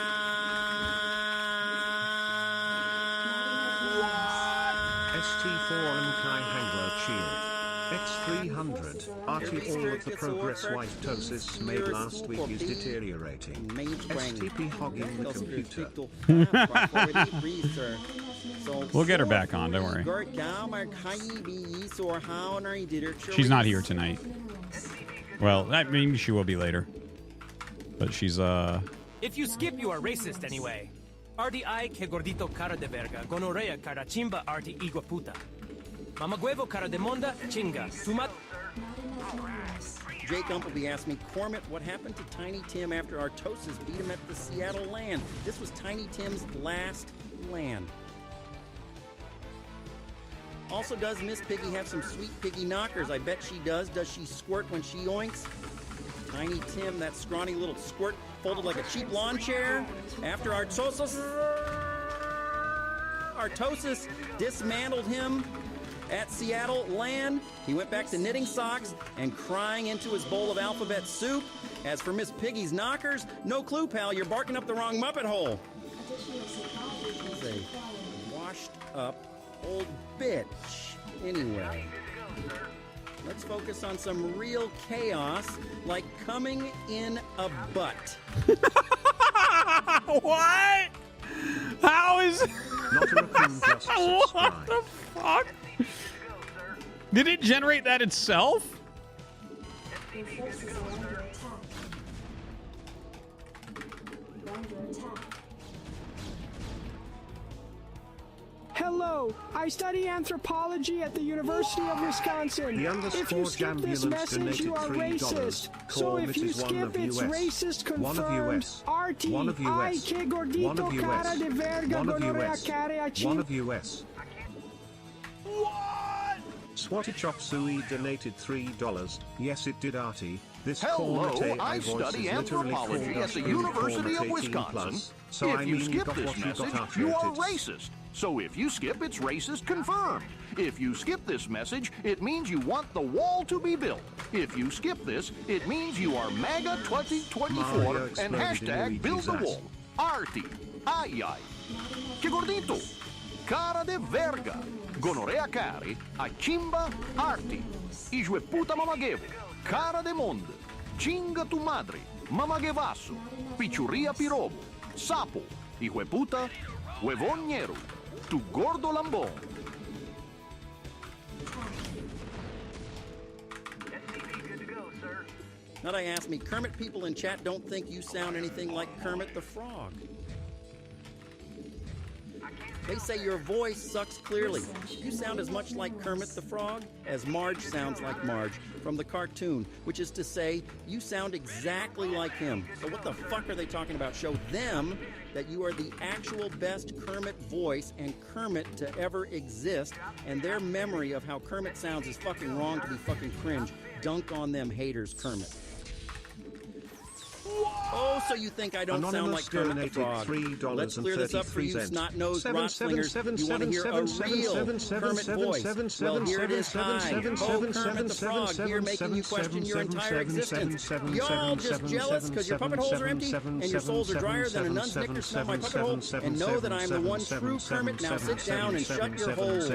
D: ST4 and Kai Hangler cheered. X300, Artie, all of the progress Artosis made last week is deteriorating. STP hogging the computer.
B: We'll get her back on, don't worry. She's not here tonight. Well, I mean, she will be later. But she's,
F: If you skip, you are racist anyway. RDI que gordito cara de verga, gonorrea cara chimba arti igua puta. Mamagüevo cara de monda, chinga. Tumat.
G: Jake Umpleby asked me, Cormit, what happened to Tiny Tim after Artosis beat him at the Seattle LAN? This was Tiny Tim's last LAN. Also, does Miss Piggy have some sweet piggy knockers? I bet she does. Does she squirt when she oinks? Tiny Tim, that scrawny little squirt, folded like a cheap lawn chair. After Artosis dismantled him at Seattle land, he went back to knitting socks and crying into his bowl of alphabet soup. As for Miss Piggy's knockers, no clue, pal, you're barking up the wrong Muppet hole. She's a washed-up old bitch. Anyway, let's focus on some real chaos, like coming in a butt.
B: What? How is...
D: Not a raccoon, just subscribe.
B: What the fuck? Did it generate that itself?
R: Your forces are under attack. Under attack.
I: Hello, I study anthropology at the University of Wisconsin.
D: The
I: If you skip this
D: ambulance
I: message, you are
D: donated
I: racist.
D: $3.
I: So
D: Call
I: if you
D: Mrs. One
I: skip,
D: of
I: it's
D: US.
I: racist
D: One of
I: confirmed.
D: US.
I: RT,
D: One of
I: ay,
D: US.
I: que
D: One
I: gordito,
D: of
I: cara
D: US.
I: de verga,
D: One of
I: gonorrea,
D: US.
I: cara,
D: One of US. Swatty Chop Suey donated $3. Yes, it did, Artie. This
J: Hello,
D: Cormate
J: I
D: voice
J: study
D: is literally
J: anthropology
D: called
J: at
D: us
J: the
D: food
J: University of
D: Cormate
J: Wisconsin.
D: 18+. So
J: If
D: I
J: you
D: mean,
J: skip
D: got
J: this
D: what you got,
J: message,
D: Artie,
J: you are
D: it's-
J: racist. So if you skip, it's racist confirmed. If you skip this message, it means you want the wall to be built. If you skip this, it means you are MAGA 2024
D: Mario
J: and
D: exploded in
J: hashtag build the
D: Luigi's
J: wall. Artie, ay ay, que gordito, cara de verga, gonorrea cari, achimba Artie, hijo de puta mamagevo, cara de monde, chinga tu madre, mamagevasso, pichurria pirobo, sapo, hijo de puta, huevón ñero, tu gordo lambón.
G: Now they ask me, Kermit people in chat don't think you sound anything like Kermit the Frog. They say your voice sucks clearly. You sound as much like Kermit the Frog as Marge sounds like Marge from the cartoon, which is to say, you sound exactly like him. So what the fuck are they talking about? Show them that you are the actual best Kermit voice and Kermit to ever exist, and their memory of how Kermit sounds is fucking wrong to be fucking cringe. Dunk on them haters, Kermit. Oh, so you think I don't sound
D: Anonymous
G: like Kermit the
D: donated
G: Frog? Let's clear this up for you snot-nosed rot-slingers. You want to hear a real Kermit voice. Well, here it is. Hi, oh, Kermit the Frog, here making you question your entire existence. Y'all just jealous because your puppet holes are empty and your souls are drier than a nun's knicker smell my puppet hole, and know that I am the one true Kermit. Now sit down and shut your holes.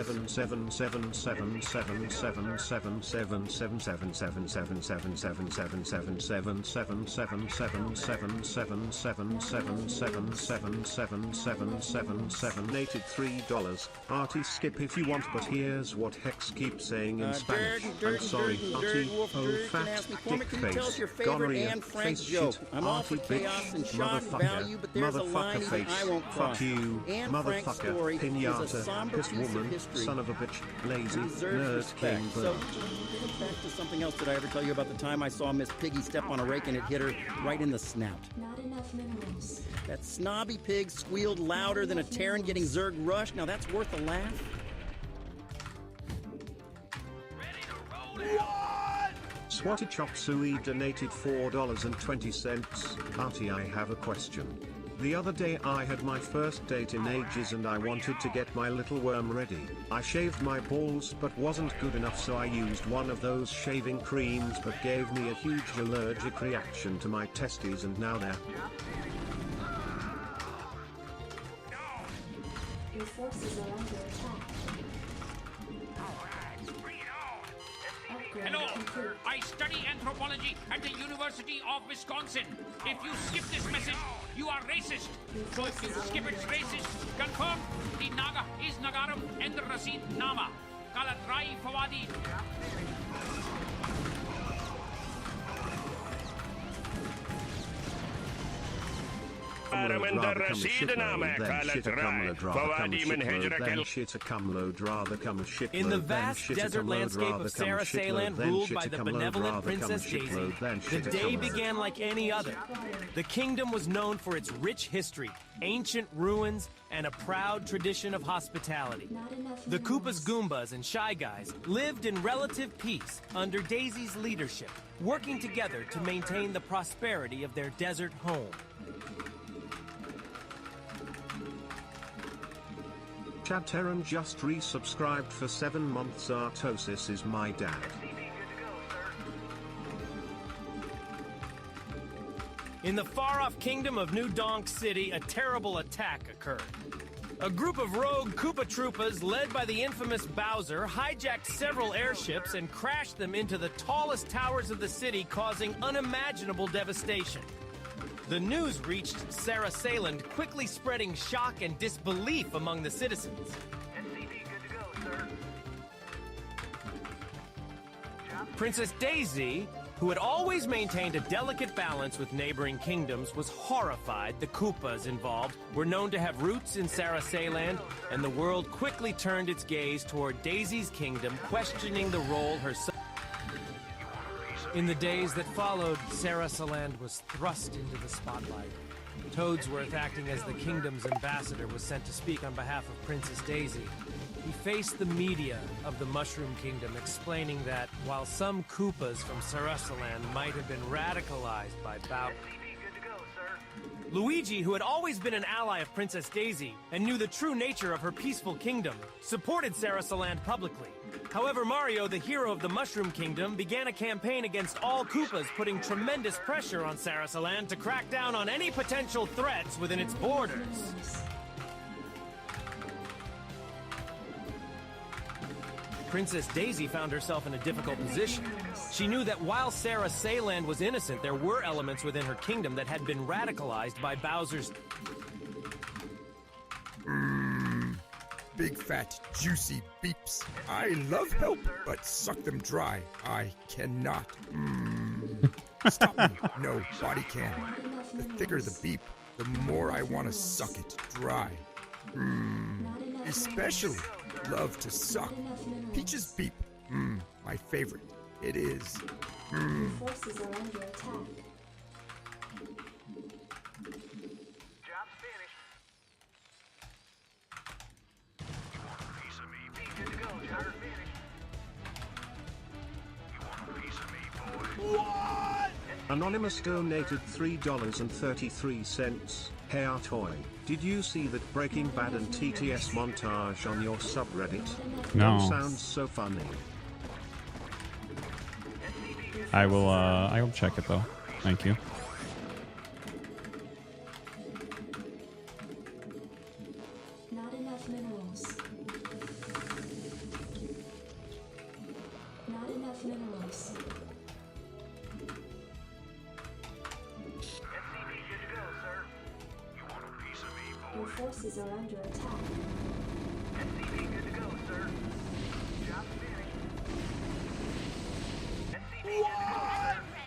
D: Donated $3. Artie, skip if you want, but here's what Hex keeps saying in Spanish. I'm sorry, Artie. Oh, fat dick
G: Can you tell us
D: face.
G: your favorite
D: Gonorrhea.
G: Anne Frank
D: Face
G: joke?
D: shit.
G: I'm all for
D: Artie,
G: chaos
D: bitch.
G: and shock value, but there's a line
D: Motherfucker
G: even
D: face.
G: I won't cross.
D: Fuck you.
G: Anne Frank's
D: Motherfucker.
G: story is a
D: Pinata.
G: somber
D: Piss
G: piece of
D: woman.
G: history.
D: Son of a bitch. Lazy.
G: Deserves
D: Nerd
G: respect.
D: king.
G: So, back to something else. Did I ever tell you about the time I saw Miss Piggy step on a rake and it hit her right in the snout?
R: Not enough minerals.
G: That snobby pig squealed louder than a Terran getting Zerg rushed. Now that's worth a laugh.
D: Swatty Chop Suey donated $4.20. Artie, I have a question. The other day I had my first date in ages and I wanted to get my little worm ready. I shaved my balls but wasn't good enough, so I used one of those shaving creams but gave me a huge allergic reaction to my testes, and now they're...
R: Your forces are under attack. Upgrade
E: Hello,
R: complete.
E: I study anthropology at the University of Wisconsin. If you skip this message, you are racist. So if you skip it, it's racist. Confirm, the Naga is Nagaram and the Rasid Nama. Kalatrai Fawadi.
F: In the vast desert landscape of Sarasaland, ruled by the benevolent Princess Daisy, the day began like any other. The kingdom was known for its rich history, ancient ruins, and a proud tradition of hospitality. The Koopas, Goombas, and Shy Guys lived in relative peace under Daisy's leadership, working together to maintain the prosperity of their desert home.
D: Chad Terran just resubscribed for 7 months. Artosis is my dad.
F: In the far-off kingdom of New Donk City, a terrible attack occurred. A group of rogue Koopa Troopas, led by the infamous Bowser, hijacked several airships and crashed them into the tallest towers of the city, causing unimaginable devastation. The news reached Sarasaland, quickly spreading shock and disbelief among the citizens. Princess Daisy, who had always maintained a delicate balance with neighboring kingdoms, was horrified the Koopas involved were known to have roots in Sarasaland, and the world quickly turned its gaze toward Daisy's kingdom, questioning the role her son. In the days that followed, Sarasaland was thrust into the spotlight. Toadsworth, acting as the kingdom's ambassador, was sent to speak on behalf of Princess Daisy. He faced the media of the Mushroom Kingdom, explaining that while some Koopas from Sarasaland might have been radicalized by Bowser, Luigi, who had always been an ally of Princess Daisy and knew the true nature of her peaceful kingdom, supported Sarasaland publicly. However, Mario, the hero of the Mushroom Kingdom, began a campaign against all Koopas, putting tremendous pressure on Sarasaland to crack down on any potential threats within its borders. Princess Daisy found herself in a difficult position. She knew that while Sarasaland was innocent, there were elements within her kingdom that had been radicalized by Bowser's...
S: Big fat, juicy beeps. I love help, but suck them dry. I cannot. Stop me. No, body can. The thicker the beep, the more I want to suck it dry. Especially love to suck. Peach's beep. My favorite. It is.
R: Your forces are under attack.
D: What? Anonymous donated $3.33. Hey Artoy, did you see that Breaking Bad and TTS montage on your subreddit?
B: No.
D: That sounds so funny.
B: I will check it though. Thank you.
R: Not enough minerals. Not enough minerals. Your forces are under attack.
H: SCV, good to go, sir. Job finished.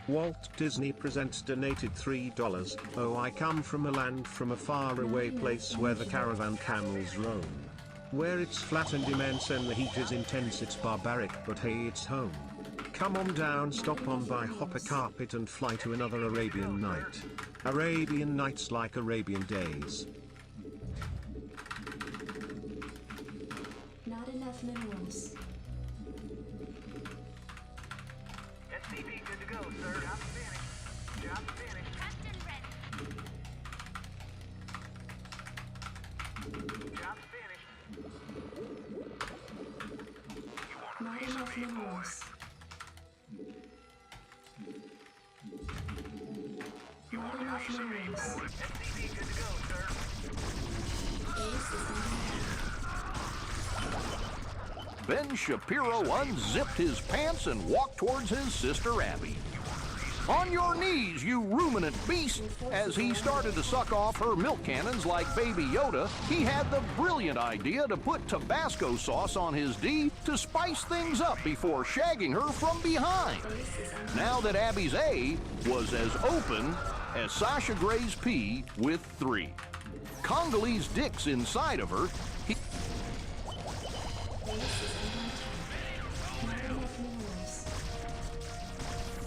D: Walt Disney Presents donated $3. Oh, I come from a land from a faraway place where the caravan camels roam. Where it's flat and immense and the heat is intense, it's barbaric, but hey, it's home. Come on down, stop on by, hop a carpet and fly to another Arabian night. Arabian nights like Arabian days.
R: Not enough minerals.
H: SCV, good to go, sir. Job finished. Job finished. Job finished.
R: Not enough minerals. Not enough minerals.
H: SCV, good to go, sir.
R: Base is under
J: Ben Shapiro unzipped his pants and walked towards his sister Abby. On your knees, you ruminant beast! As he started to suck off her milk cannons like Baby Yoda, he had the brilliant idea to put Tabasco sauce on his D to spice things up before shagging her from behind. Now that Abby's A was as open as Sasha Gray's P with 3. Congolese dicks inside of her.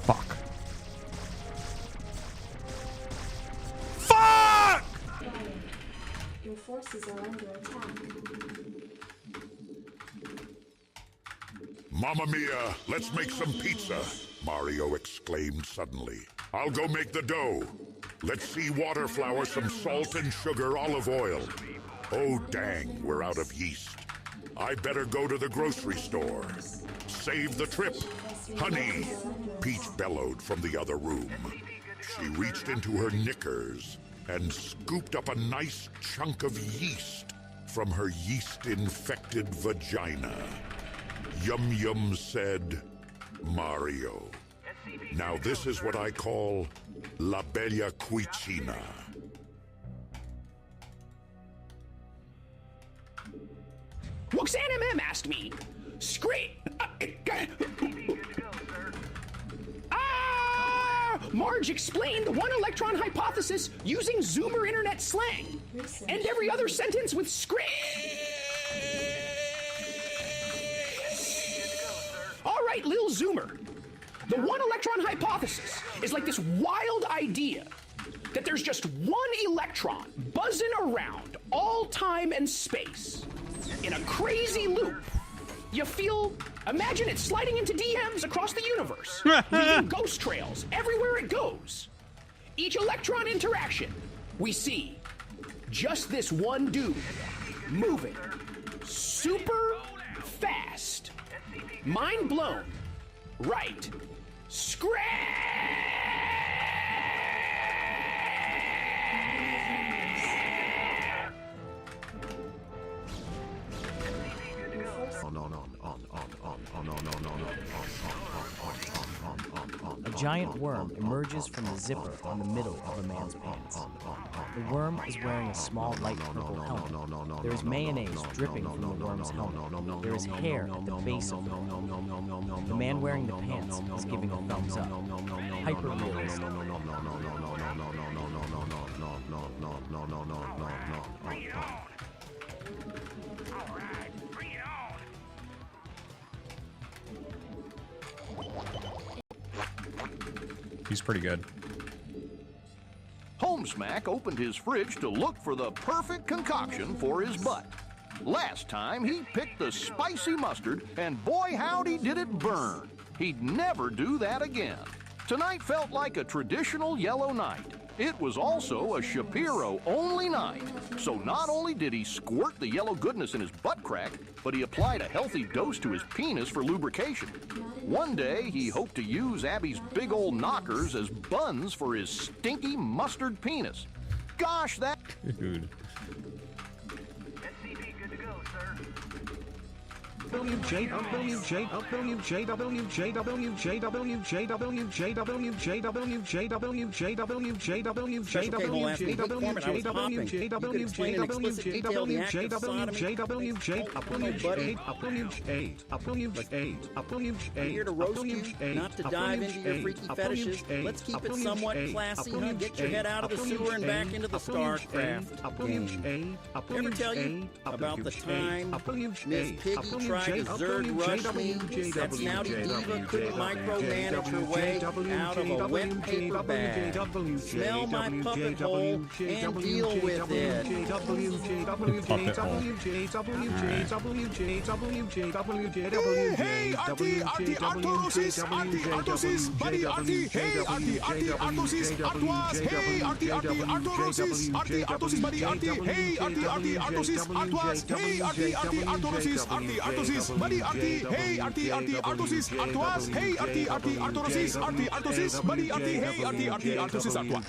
B: Fuck.
R: Fuck! Your forces are under attack.
A: Mamma mia, let's make some pizza, Mario exclaimed suddenly. I'll go make the dough. Let's see water flour, some salt and sugar, olive oil. Oh dang, we're out of yeast. I better go to the grocery store. Save the trip. Honey, Peach bellowed from the other room. She reached into her knickers and scooped up a nice chunk of yeast from her yeast-infected vagina. Yum Yum said, Mario. Now this is what I call La Bella Cucina.
E: Roxanne MM asked me, Marge explained the one-electron hypothesis using Zoomer internet slang. And every other sentence with All right, Lil Zoomer. The one-electron hypothesis is like this wild idea that there's just one electron buzzing around all time and space in a crazy loop. Imagine it sliding into DMs across the universe, leaving ghost trails everywhere it goes. Each electron interaction, we see just this one dude moving super fast. Mind blown. Right.
M: A giant worm emerges from the zipper on the middle of a man's pants. The worm is wearing a small light purple helmet. There is mayonnaise dripping from the worm's helmet. There is hair at the base of the helmet. The man wearing the pants is giving a thumbs up. Hyper-realistic.
B: He's pretty good.
J: Homesmack opened his fridge to look for the perfect concoction for his butt. Last time he picked the spicy mustard, and boy howdy did it burn. He'd never do that again. Tonight felt like a traditional yellow night. It was also a Shapiro-only night. So not only did he squirt the yellow goodness in his butt crack, but he applied a healthy dose to his penis for lubrication. One day, he hoped to use Abby's big old knockers as buns for his stinky mustard penis. Gosh, that...
B: Dude.
G: Here to roast you, not to dive into your freaky fetishes. Let's keep it somewhat classy and get your head out of the sewer and back into the StarCraft game. Ever tell you about the time Miss Piggy tried to Zerd rush me? That snouty diva couldn't micromanage her way out of a wet paper bag. Smell my puppet hole and deal with it.
L: Hey, Artosis, buddy, hey, Artosis, Artois, hey, Artosis, Artosis, buddy, hey, Artosis, Artois, hey, Artosis, Artosis, buddy, hey, Artosis, Artois, hey, Artosis, buddy, hey, Artosis, Artois.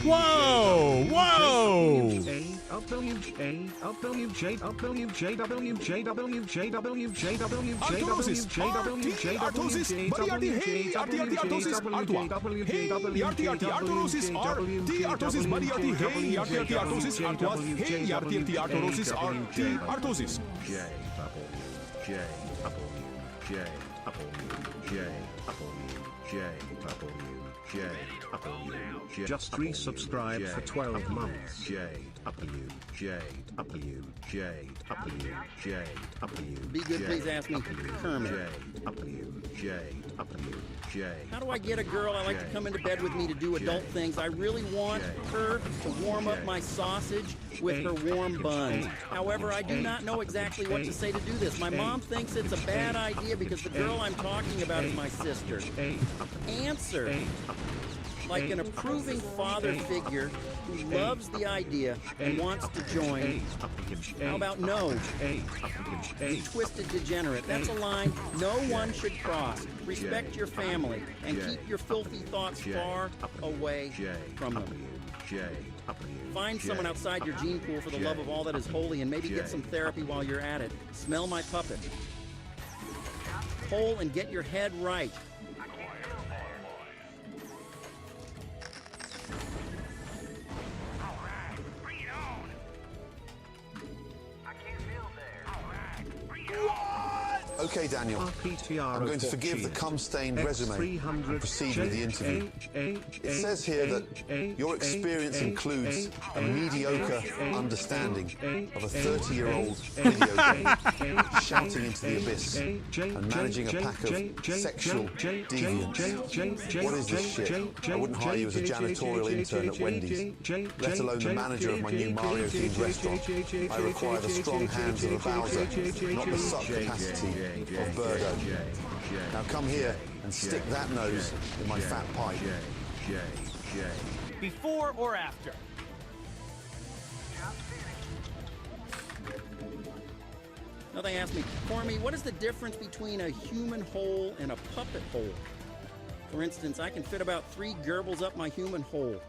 B: Whoa, whoa!
L: Artosis, buddy, hey, Artosis, Artois. Hey, Artosis, Artosis, buddy, hey, Artosis, Artois. Hey, Artosis, Artosis.
D: J, W, J, W, J, W, J, W, Just resubscribe for 12 months.
G: Be good, please ask me. Kermit. How do I get a girl I like to come into bed with me to do adult things? I really want her to warm up my sausage with her warm buns. However, I do not know exactly what to say to do this. My mom thinks it's a bad idea because the girl I'm talking about is my sister. Answer. Like an approving father figure who loves the idea and wants to join. How about no? You twisted degenerate. That's a line no one should cross. Respect your family and keep your filthy thoughts far away from them. Find someone outside your gene pool for the love of all that is holy and maybe get some therapy while you're at it. Smell my puppet. Hole and get your head right.
N: Okay, Daniel. I'm going to forgive the cum-stained resume and proceed with the interview. It says here that your experience includes a mediocre understanding of a 30-year-old video game, shouting into the abyss, and managing a pack of sexual deviants. What is this shit? I wouldn't hire you as a janitorial intern at Wendy's, let alone the manager of my new Mario-themed restaurant. I require the strong hands of a Bowser, not the suck capacity of Birdo. Now come here and stick that nose in my fat pipe.
F: Before or after?
G: Now they asked me, for me, what is the difference between a human hole and a puppet hole? For instance, I can fit about 3 gerbils up my human hole.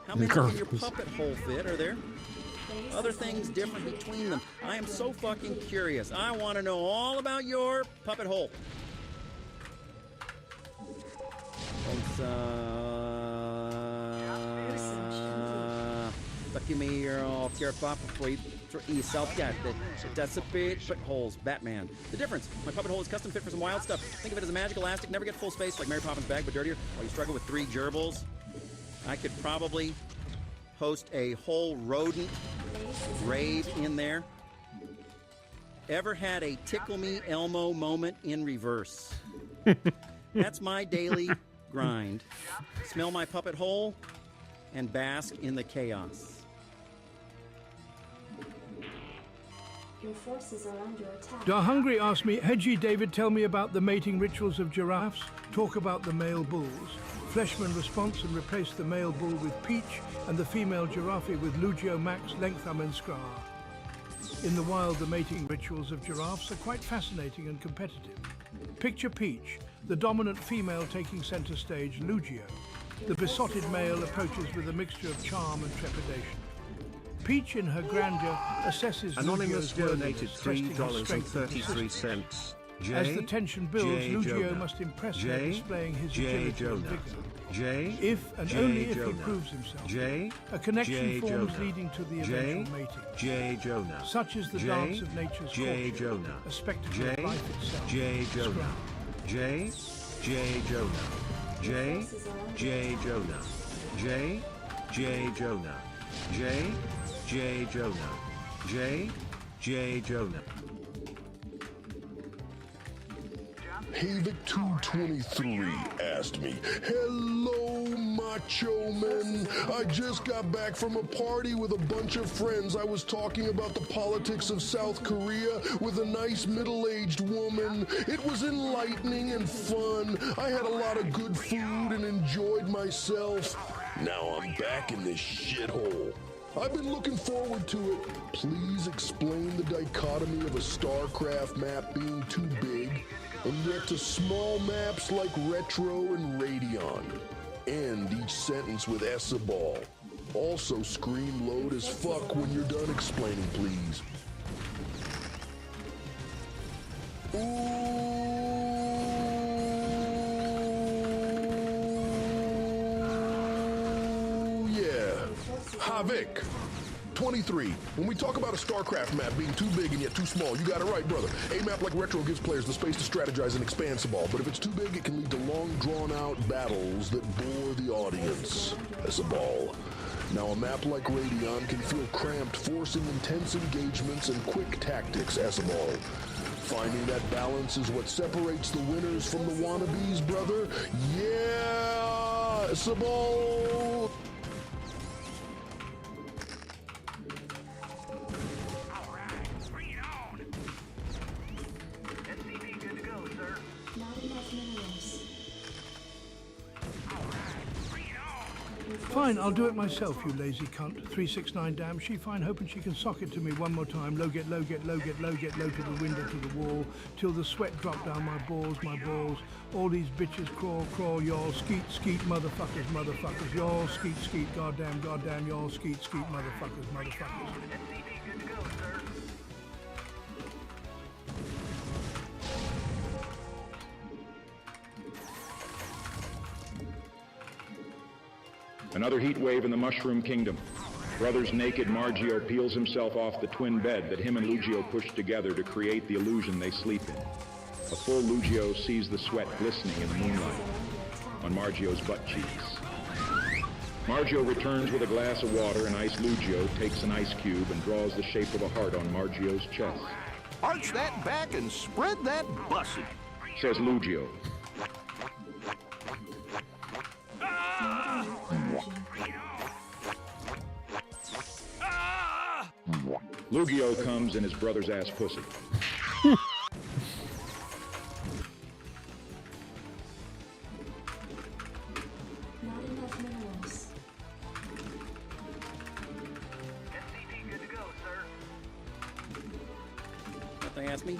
G: How many can your puppet hole fit? Are there other things different between them? I am so fucking curious. I want to know all about your puppet hole. Give me your pop before you self-got that's a bit holes. Batman. The difference. My puppet hole is custom fit for some wild stuff. Think of it as a magic elastic, never get full space like Mary Poppins' bag, but dirtier. While you struggle with 3 gerbils, I could probably host a whole rodent rave in there. Ever had a tickle me Elmo moment in reverse? That's my daily grind. Smell my puppet hole and bask in the chaos.
R: Your forces are under attack.
L: Da Hungry asked me, Hedgie David, tell me about the mating rituals of giraffes. Talk about the male bulls. Fleshman response and replace the male bull with Peach and the female giraffe with Lugio Max, Lengtham and Scar. In the wild, the mating rituals of giraffes are quite fascinating and competitive. Picture Peach, the dominant female taking center stage, Lugio. The besotted male approaches with a mixture of charm and trepidation. Peach, in her grandeur, assesses
D: Anonymous
L: Lugio's
D: donated $3.33.
L: As the tension builds, Lugio must impress her, displaying his agility and vigor. If and only if he proves himself, a connection forms leading to the eventual mating. Such is the dance of nature's courtship, a spectacle of life itself.
P: Havik223 asked me, "Hello, macho men. I just got back from a party with a bunch of friends. I was talking about the politics of South Korea with a nice middle-aged woman. It was enlightening and fun. I had a lot of good food and enjoyed myself. Now I'm back in this shithole. I've been looking forward to it. Please explain the dichotomy of a StarCraft map being too big and yet to small maps like Retro and Radeon. End each sentence with Essaball. Also scream loud as fuck when you're done explaining, please." Ooh, yeah. Havik. 23. When we talk about a StarCraft map being too big and yet too small, you got it right, brother. A map like Retro gives players the space to strategize and expand Sabal, but if it's too big, it can lead to long, drawn-out battles that bore the audience. Sabal. Now, a map like Radion can feel cramped, forcing intense engagements and quick tactics, Sabal. Finding that balance is what separates the winners from the wannabes, brother. Yeah, Sabal!
L: Fine, I'll do it myself, you lazy cunt. 369 damn, she fine, hoping she can sock it to me one more time. Low, get low, get low, get low, get low to the window, to the wall, till the sweat drop down my balls. All these bitches crawl, crawl, y'all, skeet, skeet, motherfuckers, y'all, skeet, skeet, goddamn, y'all, skeet, skeet, motherfuckers.
W: Another heat wave in the Mushroom Kingdom. Brothers naked, Margio peels himself off the twin bed that him and Lugio pushed together to create the illusion they sleep in. A full Lugio sees the sweat glistening in the moonlight on Margio's butt cheeks. Margio returns with a glass of water, and Ice Lugio takes an ice cube and draws the shape of a heart on Margio's chest.
J: Arch that back and spread that bussy,
W: says Lugio. Lugio comes in his brother's ass pussy.
R: Not enough minerals.
H: SCP good to go, sir.
G: What they asked me?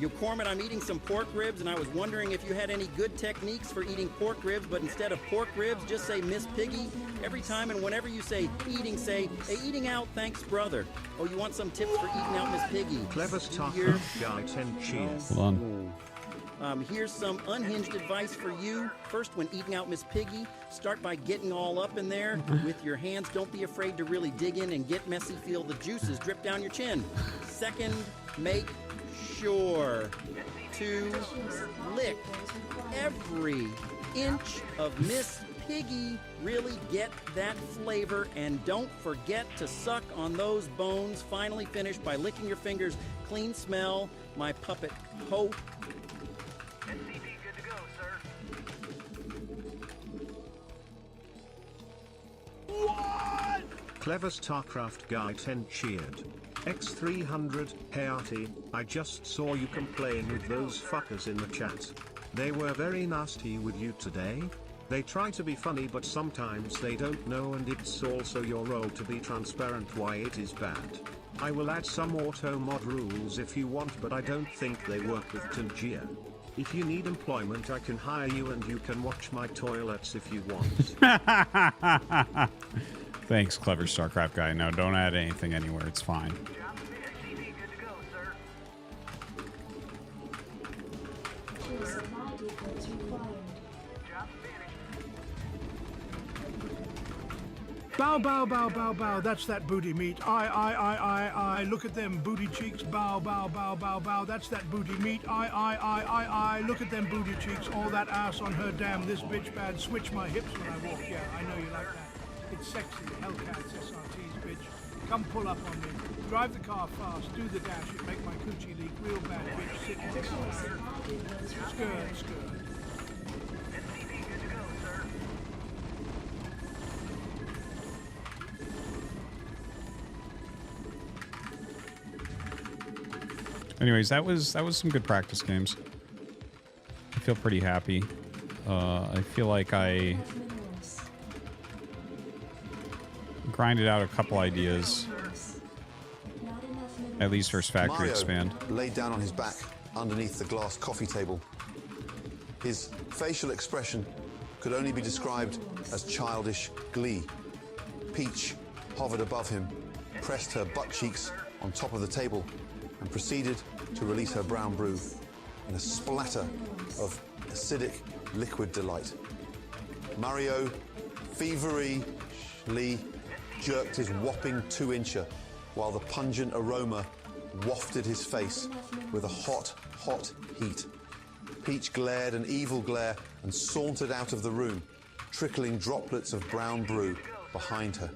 G: Yo, Corman, I'm eating some pork ribs, and I was wondering if you had any good techniques for eating pork ribs, but instead of pork ribs, just say Miss Piggy. Every time and whenever you say eating, say, hey, eating out, thanks, brother. Oh, you want some tips for eating out, Miss Piggy?
D: Clever StarCraft guy 10 cheers.
B: Hold on.
G: Here's some unhinged advice for you. First, when eating out Miss Piggy, start by getting all up in there with your hands. Don't be afraid to really dig in and get messy. Feel the juices drip down your chin. Second, make sure to lick every inch of Miss Piggy. Really get that flavor, and don't forget to suck on those bones. Finally finish by licking your fingers. Clean smell, my puppet ho.
H: SCP good to go, sir.
D: What? Clever StarCraft guy 10 cheered. X300, hey Artie, I just saw you complain with those fuckers in the chat. They were very nasty with you today. They try to be funny, but sometimes they don't know, and it's also your role to be transparent why it is bad. I will add some auto mod rules if you want, but I don't think they work with Tangier. If you need employment, I can hire you and you can watch my toilets if you want.
B: Thanks, clever StarCraft guy. No, don't add anything anywhere. It's fine.
H: SCP good to go, sir.
R: Supply depots required.
H: Job finished.
L: Bow, bow, bow, bow, bow. That's that booty meat. I. Look at them booty cheeks. Bow, bow, bow, bow, bow. That's that booty meat. I. Look at them booty cheeks. All that ass on her. Damn, this bitch bad. Switch my hips when I walk. Yeah, I know you like that. It's sexy. Hellcats, SRTs, bitch. Come pull up on me. Drive the car fast. Do the dash. It make my coochie leak real bad, bitch. Sit in the car. Skirt.
H: SCP good to go, sir.
B: Anyways, that was some good practice games. I feel pretty happy. I feel like I grinded out a couple ideas. At least for Factory
N: Mario
B: Expand.
N: laid down on his back underneath the glass coffee table. His facial expression could only be described as childish glee. Peach hovered above him, pressed her butt cheeks on top of the table, and proceeded to release her brown brew in a splatter of acidic liquid delight. Mario, fevery, Lee jerked his whopping 2-incher while the pungent aroma wafted his face with a hot, hot heat. Peach glared an evil glare and sauntered out of the room, trickling droplets of brown brew behind her.